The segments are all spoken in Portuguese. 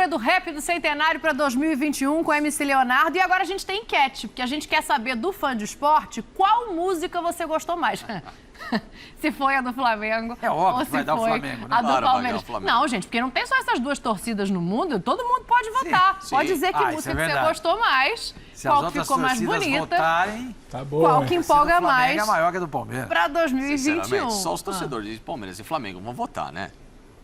abertura do Rap do Centenário para 2021 com MC Leonardo. E agora a gente tem enquete, porque a gente quer saber do fã de esporte qual música você gostou mais. Se foi a do Flamengo. É óbvio ou que vai se dar o foi Flamengo, né? a do Claro, Palmeiras. vai ganhar o Flamengo. Não, gente, porque não tem só essas duas torcidas no mundo, todo mundo pode votar. sim. Pode dizer que Ah, música isso é que você verdade. gostou mais, Se qual as que outras ficou mais torcidas bonita, votarem, Tá bom. qual que a empolga do Flamengo mais é maior que a do Palmeiras. para 2021. Sinceramente, só os torcedores de Palmeiras e Flamengo vão votar, né?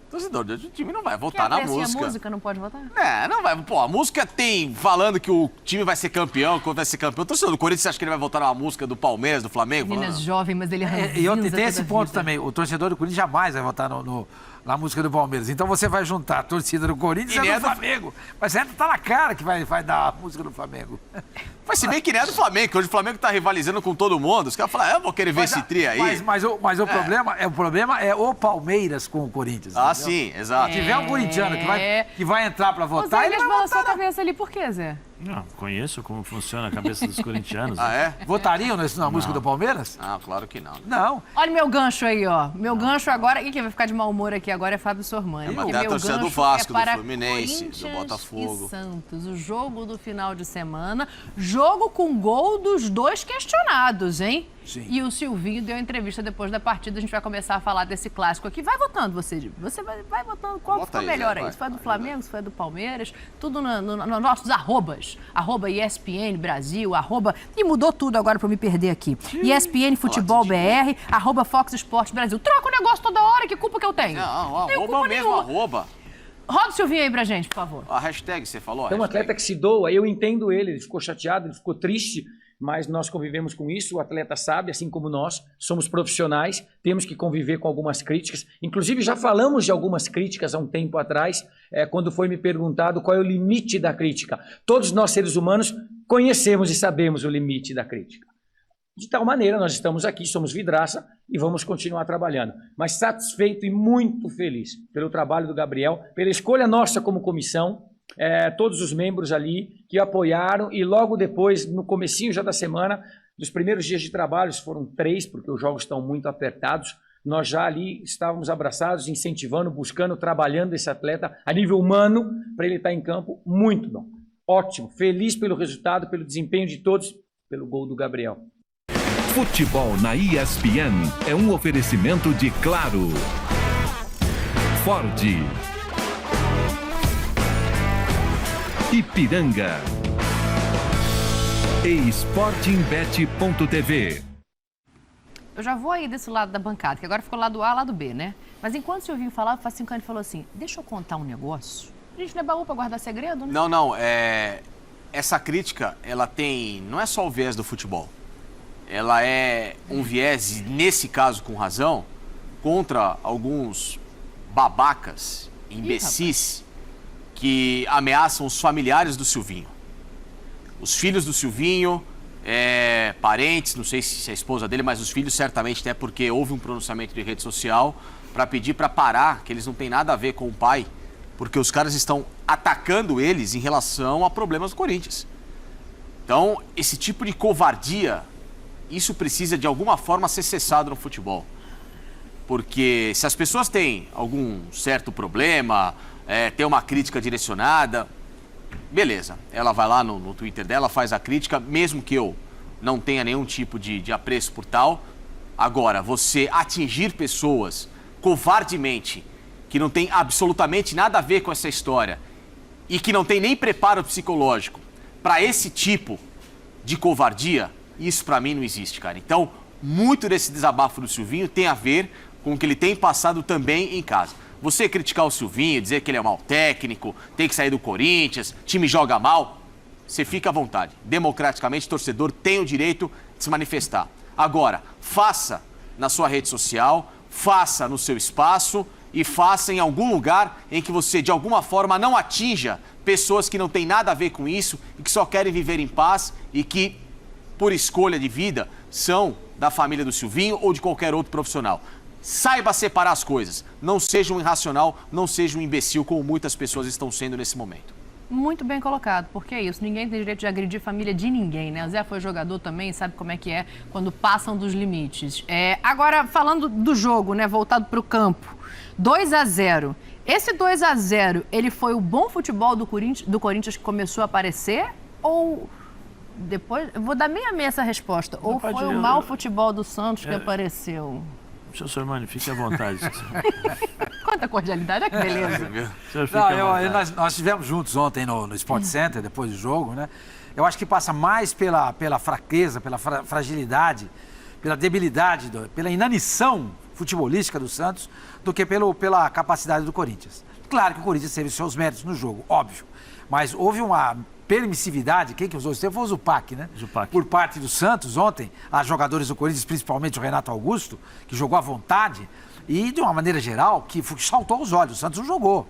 O torcedor do time não vai Quem votar na aprecia música. a música não pode votar? É, não vai. Pô, a música tem falando que o time vai ser campeão, quando vai ser campeão. O torcedor do Corinthians, você acha que ele vai votar na música do Palmeiras, do Flamengo? Meninas Falando... jovens, mas ele E outra, ranzinza tem esse toda a ponto vida. também. O torcedor do Corinthians jamais vai votar na música do Palmeiras. Então você vai juntar a torcida do Corinthians e nem a é do do- Flamengo. Mas ainda tá na cara que vai dar a música do Flamengo. Mas se bem que nem é do Flamengo, que hoje o Flamengo tá rivalizando com todo mundo. Os caras falam, eu vou querer ver esse tri aí. Mas o problema é o Palmeiras com o Corinthians. Ah, entendeu? sim, exato. Se tiver um corintiano que vai entrar pra Ô, votar, Zé, ele ele vai balançou a votar. cabeça ali, por quê, Zé? Não, conheço como funciona a cabeça dos corintianos. Ah, é? Votariam na música do Palmeiras? Ah, claro que não. Não. Olha meu gancho aí, ó. Meu gancho agora... E quem vai ficar de mau humor aqui agora é Fábio Sormani. É, mas porque tem a meu torcida do gancho Vasco, do para Fluminense, do Corinthians Botafogo. e Santos. O jogo do final de semana. Jogo com gol dos dois questionados, hein? Sim. E o Silvinho deu entrevista depois da partida. A gente vai começar a falar desse clássico aqui. Vai votando você. Você vai votando qual Vota ficou aí, melhor Zé, aí. vai. Se foi do Flamengo, se foi do Palmeiras. Tudo nos nossos arrobas. Arroba ESPN Brasil, arroba... E mudou tudo agora pra eu me perder aqui. ESPN Futebol BR, arroba Fox Sports Brasil. Troca o negócio toda hora, que culpa que eu tenho? Não, Tenho arroba é o culpa mesmo nenhuma. arroba. Roda o Silvinho aí pra gente, por favor. A hashtag, você falou? É um hashtag. atleta que se doa, eu entendo ele ficou chateado, ele ficou triste, mas nós convivemos com isso, o atleta sabe, assim como nós, somos profissionais, temos que conviver com algumas críticas, inclusive já falamos de algumas críticas há um tempo atrás, quando foi me perguntado qual é o limite da crítica. Todos nós seres humanos conhecemos e sabemos o limite da crítica. De tal maneira, nós estamos aqui, somos vidraça e vamos continuar trabalhando. Mas satisfeito e muito feliz pelo trabalho do Gabriel, pela escolha nossa como comissão, todos os membros ali que apoiaram e logo depois, no comecinho já da semana, dos primeiros dias de trabalho, foram 3, porque os jogos estão muito apertados, nós já ali estávamos abraçados, incentivando, buscando, trabalhando esse atleta a nível humano para ele estar em campo. Muito bom, ótimo, feliz pelo resultado, pelo desempenho de todos, pelo gol do Gabriel. Futebol na ESPN é um oferecimento de Claro, Ford, Ipiranga e Sportingbet.tv. Eu já vou aí desse lado da bancada, que agora ficou lado A, lado B, né? Mas enquanto o Silvinho falava, o Facincani falou assim, deixa eu contar um negócio. A gente não é baú pra guardar segredo, né? Não, essa crítica, ela tem, não é só o viés do futebol. Ela é um viés, nesse caso com razão, contra alguns babacas, imbecis, que ameaçam os familiares do Silvinho. Os filhos do Silvinho, parentes, não sei se é a esposa dele, mas os filhos certamente, até porque houve um pronunciamento de rede social para pedir para parar, que eles não têm nada a ver com o pai, porque os caras estão atacando eles em relação a problemas do Corinthians. Então, esse tipo de covardia, isso precisa de alguma forma ser cessado no futebol. Porque se as pessoas têm algum certo problema, tem uma crítica direcionada, beleza. Ela vai lá no Twitter dela, faz a crítica, mesmo que eu não tenha nenhum tipo de apreço por tal. Agora, você atingir pessoas covardemente, que não tem absolutamente nada a ver com essa história e que não tem nem preparo psicológico para esse tipo de covardia, isso pra mim não existe, cara. Então, muito desse desabafo do Silvinho tem a ver com o que ele tem passado também em casa. Você criticar o Silvinho, dizer que ele é mau técnico, tem que sair do Corinthians, time joga mal, você fica à vontade. Democraticamente, o torcedor tem o direito de se manifestar. Agora, faça na sua rede social, faça no seu espaço e faça em algum lugar em que você, de alguma forma, não atinja pessoas que não têm nada a ver com isso e que só querem viver em paz e que, por escolha de vida, são da família do Silvinho ou de qualquer outro profissional. Saiba separar as coisas. Não seja um irracional, não seja um imbecil, como muitas pessoas estão sendo nesse momento. Muito bem colocado, porque é isso, ninguém tem direito de agredir família de ninguém, né? O Zé foi jogador também, sabe como é que é quando passam dos limites. Agora, falando do jogo, né, voltado para o campo, 2-0. Esse 2-0, ele foi o bom futebol do Corinthians que começou a aparecer ou depois... Eu vou dar meia essa resposta. Ou foi o mau futebol do Santos que apareceu? Seu Sormani, fique à vontade. Quanta cordialidade, olha que beleza. Nós estivemos juntos ontem no Sport Center, depois do jogo, né? Eu acho que passa mais pela fraqueza, pela fragilidade, pela debilidade, pela inanição futebolística do Santos, do que pela capacidade do Corinthians. Claro que o Corinthians teve seus méritos no jogo, óbvio. Mas houve uma permissividade, quem que usou esse termo foi o Zupac, né? Zupac. Por parte do Santos ontem, a jogadores do Corinthians, principalmente o Renato Augusto, que jogou à vontade, e de uma maneira geral, que saltou aos olhos. O Santos não jogou.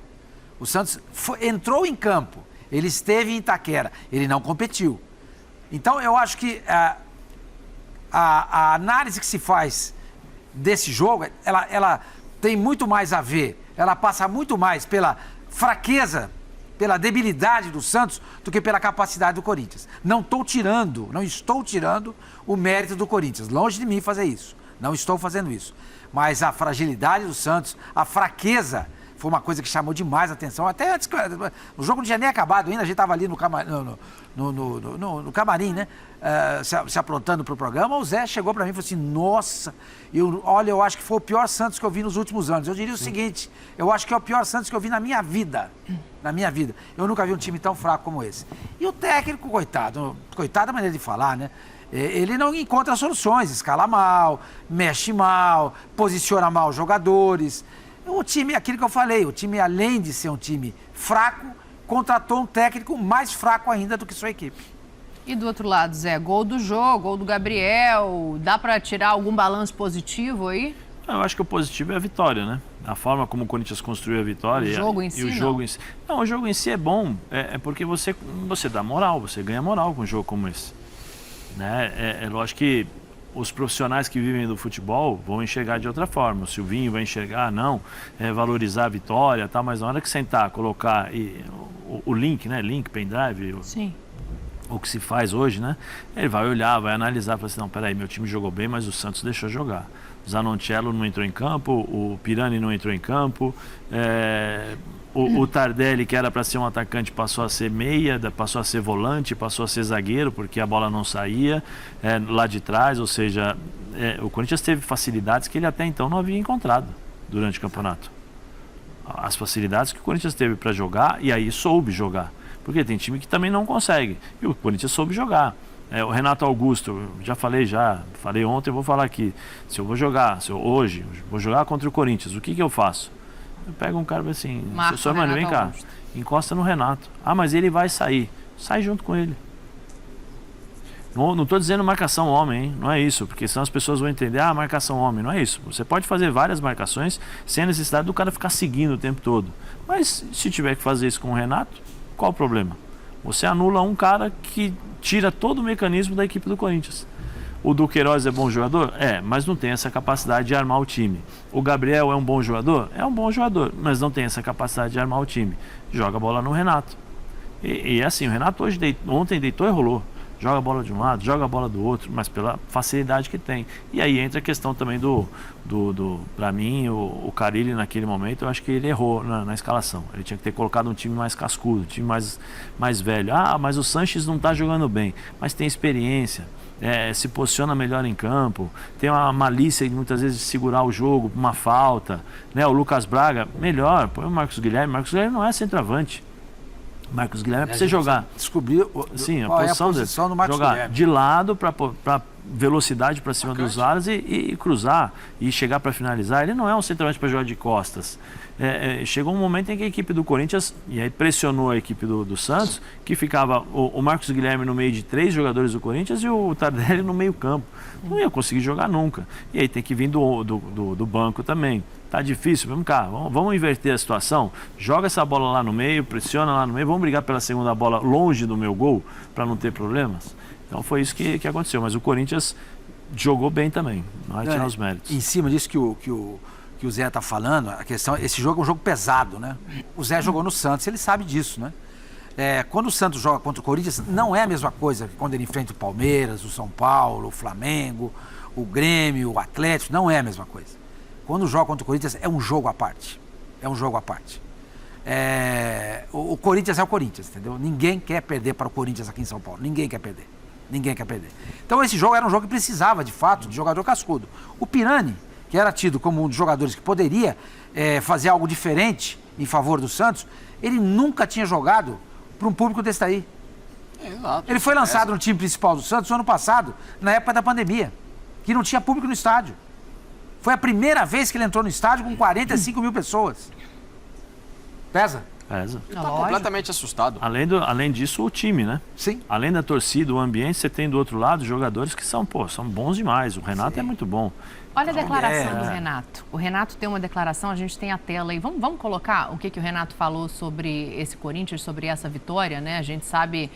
O Santos entrou em campo, ele esteve em Itaquera, ele não competiu. Então, eu acho que a análise que se faz desse jogo, ela tem muito mais a ver, ela passa muito mais pela fraqueza, pela debilidade do Santos, do que pela capacidade do Corinthians. Não estou tirando o mérito do Corinthians. Longe de mim fazer isso. Não estou fazendo isso. Mas a fragilidade do Santos, a fraqueza, foi uma coisa que chamou demais a atenção. Até antes, o jogo não tinha nem acabado ainda, a gente estava ali no camarim, né? Se aprontando para o programa. O Zé chegou para mim e falou assim, nossa, eu acho que foi o pior Santos que eu vi nos últimos anos. Eu diria o seguinte, eu acho que é o pior Santos que eu vi na minha vida. Na minha vida. Eu nunca vi um time tão fraco como esse. E o técnico, coitado da maneira de falar, né? Ele não encontra soluções, escala mal, mexe mal, posiciona mal os jogadores. O time, aquilo que eu falei, o time, além de ser um time fraco, contratou um técnico mais fraco ainda do que sua equipe. E do outro lado, Zé, gol do jogo, gol do Gabriel, dá para tirar algum balanço positivo aí? Eu acho que o positivo é a vitória, né? A forma como o Corinthians construiu a vitória. O jogo em si, o jogo em si. Não, o jogo em si é bom, é porque você dá moral, você ganha moral com um jogo como esse. Né? É lógico que os profissionais que vivem do futebol vão enxergar de outra forma. O Silvinho vai enxergar, valorizar a vitória, tal, mas na hora que sentar, colocar o link, né? Link, pendrive, Sim. O que se faz hoje, né? Ele vai olhar, vai analisar, falar assim, não, peraí, meu time jogou bem, mas o Santos deixou jogar. O Zanoncello não entrou em campo, o Pirani não entrou em campo, o Tardelli, que era para ser um atacante, passou a ser meia, passou a ser volante, passou a ser zagueiro, porque a bola não saía lá de trás, ou seja, o Corinthians teve facilidades que ele até então não havia encontrado durante o campeonato. As facilidades que o Corinthians teve para jogar, e aí soube jogar, porque tem time que também não consegue, e o Corinthians soube jogar. O Renato Augusto, falei ontem, vou falar aqui. Se eu vou jogar, hoje vou jogar contra o Corinthians, o que eu faço? Eu pego um cara assim, professor, mano, vem cá, encosta no Renato. Ah, mas ele vai sair. Sai junto com ele. Não estou dizendo marcação homem, hein? Não é isso, porque senão as pessoas vão entender, marcação homem, não é isso. Você pode fazer várias marcações sem a necessidade do cara ficar seguindo o tempo todo. Mas se tiver que fazer isso com o Renato, qual o problema? Você anula um cara que tira todo o mecanismo da equipe do Corinthians. O Duqueiroz é bom jogador? Mas não tem essa capacidade de armar o time. O Gabriel é um bom jogador? É um bom jogador, mas não tem essa capacidade de armar o time. Joga a bola no Renato. E assim, o Renato ontem deitou e rolou. Joga a bola de um lado, joga a bola do outro, mas pela facilidade que tem. E aí entra a questão também para mim, o Carille naquele momento, eu acho que ele errou na escalação. Ele tinha que ter colocado um time mais cascudo, um time mais velho. Mas o Sanches não está jogando bem, mas tem experiência, se posiciona melhor em campo, tem uma malícia muitas vezes de segurar o jogo, uma falta. Né? O Lucas Braga, melhor, põe o Marcos Guilherme. Marcos Guilherme não é centroavante. Marcos Guilherme precisa jogar. Descobrir a posição do Marcos jogar Guilherme. De lado para velocidade para cima dos alas e cruzar e chegar para finalizar. Ele não é um centroavante para jogar de costas. Chegou um momento em que a equipe do Corinthians, e aí pressionou a equipe do Santos, que ficava o Marcos Guilherme no meio de 3 jogadores do Corinthians e o Tardelli no meio campo. Não ia conseguir jogar nunca. E aí tem que vir do banco também. Tá difícil, vamos cá, vamos inverter a situação, joga essa bola lá no meio, pressiona lá no meio, vamos brigar pela segunda bola longe do meu gol, para não ter problemas. Então foi isso que aconteceu, mas o Corinthians jogou bem também, não vai tirar os méritos. Em cima disso que o Zé tá falando, a questão, esse jogo é um jogo pesado, né? O Zé jogou no Santos, ele sabe disso, né? Quando o Santos joga contra o Corinthians, não é a mesma coisa que quando ele enfrenta o Palmeiras, o São Paulo, o Flamengo, o Grêmio, o Atlético, não é a mesma coisa. Quando joga contra o Corinthians, é um jogo à parte. É um jogo à parte. O Corinthians é o Corinthians, entendeu? Ninguém quer perder para o Corinthians aqui em São Paulo. Ninguém quer perder. Ninguém quer perder. Então esse jogo era um jogo que precisava, de fato, de jogador cascudo. O Pirani, que era tido como um dos jogadores que poderia fazer algo diferente em favor do Santos, ele nunca tinha jogado para um público desse daí. Exato. Ele foi lançado no time principal do Santos no ano passado, na época da pandemia, que não tinha público no estádio. Foi a primeira vez que ele entrou no estádio com 45 mil pessoas. Pesa? Pesa. Ele tá completamente assustado. Além disso, o time, né? Sim. Além da torcida, o ambiente, você tem do outro lado jogadores que são bons demais. O Renato é muito bom. Olha a declaração do Renato. O Renato tem uma declaração, a gente tem a tela aí. Vamos colocar o que o Renato falou sobre esse Corinthians, sobre essa vitória, né? A gente sabe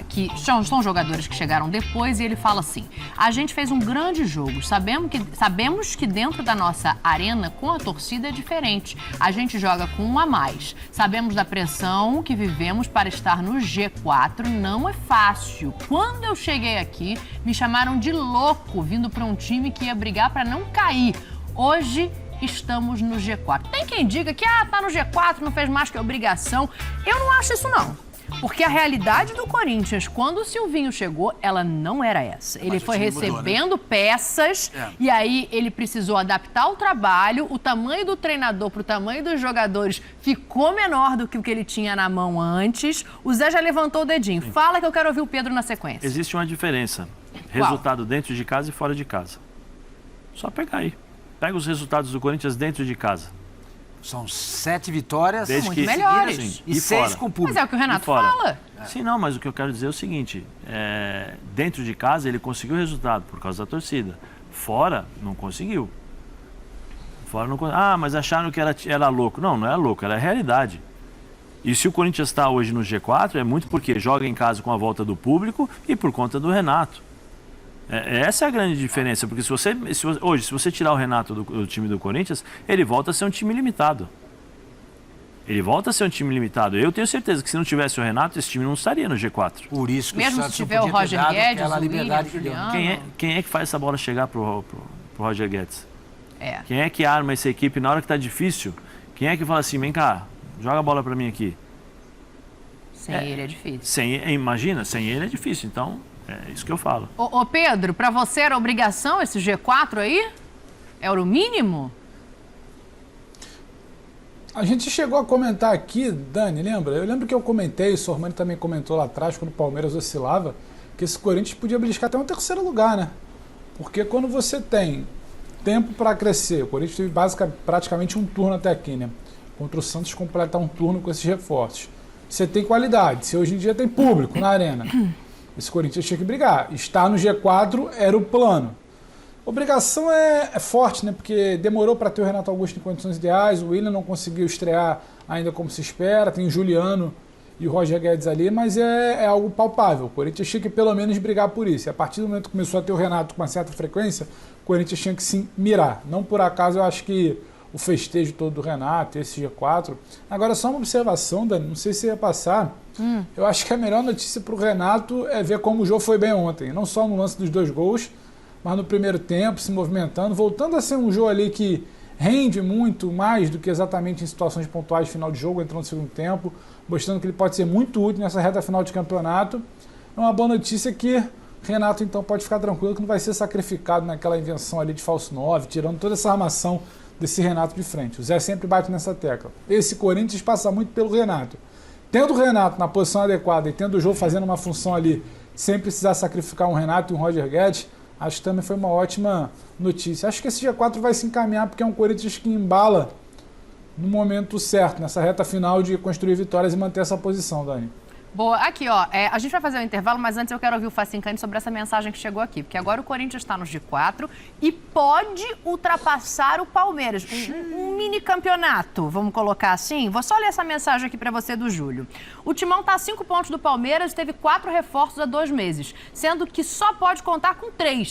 que são jogadores que chegaram depois e ele fala assim: a gente fez um grande jogo, sabemos que dentro da nossa arena, com a torcida, é diferente. A gente joga com um a mais. Sabemos da pressão que vivemos para estar no G4, não é fácil. Quando eu cheguei aqui, me chamaram de louco, vindo para um time que ia brigar para não cair. Hoje estamos no G4. Tem quem diga que tá no G4, não fez mais que obrigação. Eu não acho isso não. Porque a realidade do Corinthians, quando o Silvinho chegou, ela não era essa. Ele foi recebendo peças e aí ele precisou adaptar o trabalho, o tamanho do treinador para o tamanho dos jogadores ficou menor do que o que ele tinha na mão antes. O Zé já levantou o dedinho. Fala que eu quero ouvir o Pedro na sequência. Existe uma diferença. Resultado dentro de casa e fora de casa. Só pegar aí. Pega os resultados do Corinthians dentro de casa. São 7 vitórias muito melhores. Sim, e 6 com público. Mas é o que o Renato fala. Sim, não, mas o que eu quero dizer é o seguinte. Dentro de casa ele conseguiu o resultado por causa da torcida. Fora, não conseguiu. Mas acharam que era louco. Não é louco, era a realidade. E se o Corinthians está hoje no G4, é muito porque joga em casa com a volta do público e por conta do Renato. Essa é a grande diferença, porque se você tirar o Renato do time do Corinthians, ele volta a ser um time limitado. Eu tenho certeza que se não tivesse o Renato, esse time não estaria no G4. Por isso que mesmo o Santos se tiver o Roger Guedes, o liberdade William, que deu. Quem é que faz essa bola chegar pro Roger Guedes? É. Quem é que arma essa equipe na hora que tá difícil? Quem é que fala assim, vem cá, joga a bola para mim aqui? Sem ele é difícil. Imagina, sem ele é difícil, então é isso que eu falo. Ô Pedro, para você era obrigação esse G4 aí? Era o mínimo? A gente chegou a comentar aqui, Dani, lembra? Eu lembro que eu comentei, o Sormani também comentou lá atrás, quando o Palmeiras oscilava, que esse Corinthians podia beliscar até um terceiro lugar, né? Porque quando você tem tempo para crescer, o Corinthians teve praticamente um turno até aqui, né? Contra o Santos completar um turno com esses reforços. Você tem qualidade, você hoje em dia tem público na arena. Esse Corinthians tinha que brigar. Estar no G4 era o plano. Obrigação é forte, né? Porque demorou para ter o Renato Augusto em condições ideais, o William não conseguiu estrear ainda como se espera, tem o Juliano e o Roger Guedes ali, mas é algo palpável. O Corinthians tinha que pelo menos brigar por isso. E a partir do momento que começou a ter o Renato com uma certa frequência, o Corinthians tinha que sim mirar. Não por acaso eu acho que o festejo todo do Renato, esse G4. Agora só uma observação, Dani, não sei se ia passar. Eu acho que a melhor notícia para o Renato é ver como o jogo foi bem ontem. Não só no lance dos 2 gols, mas no primeiro tempo, se movimentando, voltando a ser um jogo ali que rende muito mais do que exatamente em situações pontuais de final de jogo, entrando no segundo tempo, mostrando que ele pode ser muito útil nessa reta final de campeonato. É uma boa notícia que Renato então pode ficar tranquilo que não vai ser sacrificado naquela invenção ali de falso 9, tirando toda essa armação desse Renato de frente. O Zé sempre bate nessa tecla. Esse Corinthians passa muito pelo Renato. Tendo o Renato na posição adequada e tendo o jogo fazendo uma função ali, sem precisar sacrificar um Renato e um Roger Guedes, acho que também foi uma ótima notícia. Acho que esse G4 vai se encaminhar porque é um Corinthians que embala no momento certo, nessa reta final de construir vitórias e manter essa posição, Dani. Boa, aqui ó, a gente vai fazer um intervalo, mas antes eu quero ouvir o Facincani sobre essa mensagem que chegou aqui, porque agora o Corinthians está no G4 e pode ultrapassar o Palmeiras, um mini campeonato, vamos colocar assim. Vou só ler essa mensagem aqui para você do Júlio. O Timão está a 5 pontos do Palmeiras e teve 4 reforços há 2 meses, sendo que só pode contar com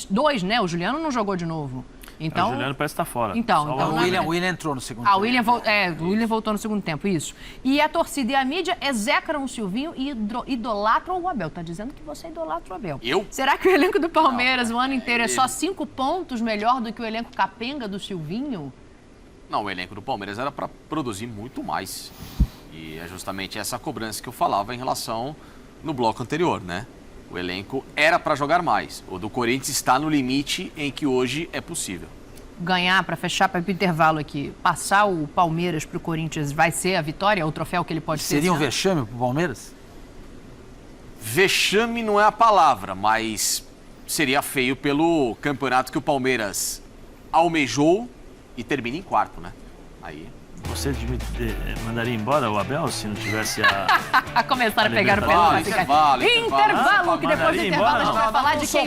2, né? O Juliano não jogou de novo. Então, O Juliano parece estar fora. Então, Só então o não é- O William entrou no segundo o tempo. William voltou no segundo tempo, isso. E a torcida e a mídia execram o Silvinho e idolatram o Abel. Tá dizendo que você idolatra o Abel. Eu? Será que o elenco do Palmeiras o ano inteiro é só 5 pontos melhor do que o elenco capenga do Silvinho? Não, o elenco do Palmeiras era para produzir muito mais. E é justamente essa cobrança que eu falava em relação no bloco anterior, né? O elenco era para jogar mais. O do Corinthians está no limite em que hoje é possível. Ganhar, para fechar, para ir pro intervalo aqui, passar o Palmeiras pro Corinthians vai ser a vitória, o troféu que ele pode ter? Seria um esse ano? vexame pro Palmeiras? Vexame não é a palavra, mas seria feio pelo campeonato que o Palmeiras almejou e termina em quarto, né? Aí... Você mandaria embora o Abel se não tivesse a... A começar a pegar o pé. Intervalo, Intervalo, que depois do Mandaria intervalo a gente embora, vai não? falar de quem